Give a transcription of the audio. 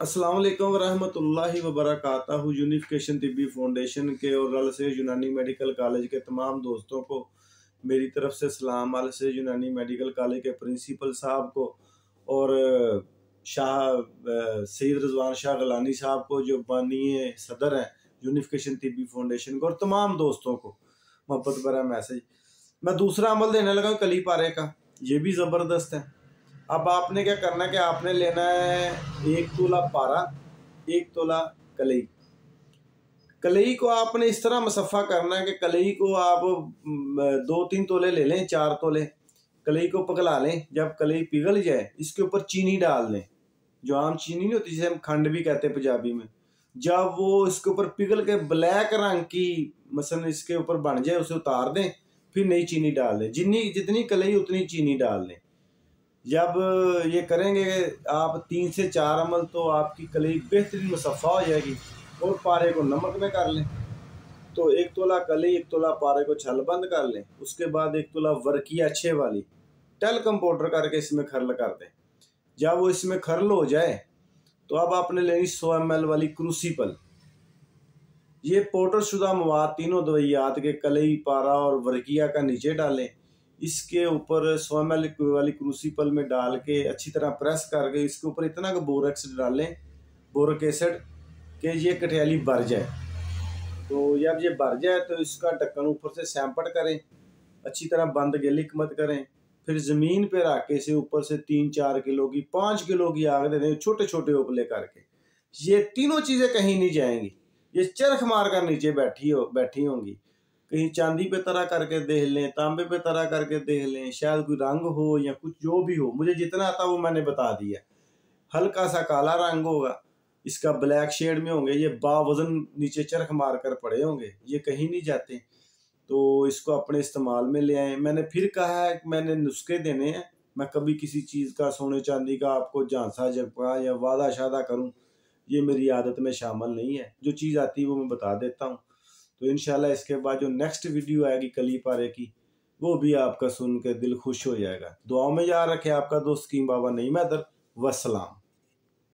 अस्सलाम वालेकुम वरहमतुल्लाहि वबरकातुहू। यूनिफिकेशन तिब्बी फाउंडेशन के और अल से यूनानी मेडिकल कॉलेज के तमाम दोस्तों को मेरी तरफ से सलाम। अल से यूनानी मेडिकल कॉलेज के प्रिंसिपल साहब को और सैयद रिजवान शाह गलानी साहब को जो बानी सदर हैं यूनिफिकेशन तिब्बी फाउंडेशन को, और तमाम दोस्तों को मोहब्बत भरा मैसेज। मैं दूसरा अमल देने लगा कली पारे का, ये भी ज़बरदस्त है। अब आपने क्या करना है कि आपने लेना है 1 तोला पारा, 1 तोला कलई। कलई को आपने इस तरह मुसफ़ा करना है कि कलई को आप 2-3 तोले ले लें, 4 तोले कलई को पिघला लें। जब कलई पिघल जाए इसके ऊपर चीनी डाल लें, जो आम चीनी नहीं होती जिसे हम खंड भी कहते हैं पंजाबी में। जब वो इसके ऊपर पिघल के ब्लैक रंग की मसलन इसके ऊपर बन जाए उसे उतार दें, फिर नई चीनी डाल दें। जितनी कलई उतनी चीनी डाल दें। जब ये करेंगे आप 3 से 4 अमल तो आपकी कलई बेहतरीन मुसफ़ा हो जाएगी। और पारे को नमक में कर लें। तो 1 तोला कलई 1 तोला पारे को छल बंद कर लें। उसके बाद 1 तोला वर्किया अच्छे वाली टेल कंपाउडर करके इसमें खरल कर दें। जब वो इसमें खरल हो जाए तो अब आपने लेनी 100 ml वाली क्रूसिपल। ये पाउडर शुदा मवाद तीनों दवाइयात के कलई, पारा और वर्किया का नीचे डालें। इसके ऊपर 100 ml वाली क्रूसिपल में डाल के अच्छी तरह प्रेस करके इसके ऊपर इतना का बोरेक्स डालें, बोरिक एसिड, कि ये कठियाली भर जाए। तो जब ये भर जाए तो इसका ढक्कन ऊपर से सैंपट करें, अच्छी तरह बंद गिलिक मत करें। फिर ज़मीन पे रख के इसे ऊपर से 3-4 किलो की 5 किलो की आग दे दें, छोटे छोटे उपले करके। ये तीनों चीज़ें कहीं नहीं जाएंगी, ये चरख मार कर नीचे बैठी होंगी। कहीं चांदी पे तरह करके देख लें, तांबे पे तरह करके देख लें, शायद कोई रंग हो या कुछ जो भी हो, मुझे जितना आता वो मैंने बता दिया। हल्का सा काला रंग होगा, इसका ब्लैक शेड में होंगे, ये बावजन नीचे चरख मार कर पड़े होंगे, ये कहीं नहीं जाते। तो इसको अपने इस्तेमाल में ले आएँ। मैंने फिर कहा है कि मैंने नुस्खे देने हैं। मैं कभी किसी चीज़ का, सोने चांदी का आपको झांसा झपका या वादा शादा करूँ, ये मेरी आदत में शामिल नहीं है। जो चीज़ आती है वो मैं बता देता हूँ। तो इंशाल्लाह इसके बाद जो नेक्स्ट वीडियो आएगी कली पारे की, वो भी आपका सुन के दिल खुश हो जाएगा। दुआओं में याद रखे आपका दोस्त कीम बाबा नईम हैदर। वस्सलाम।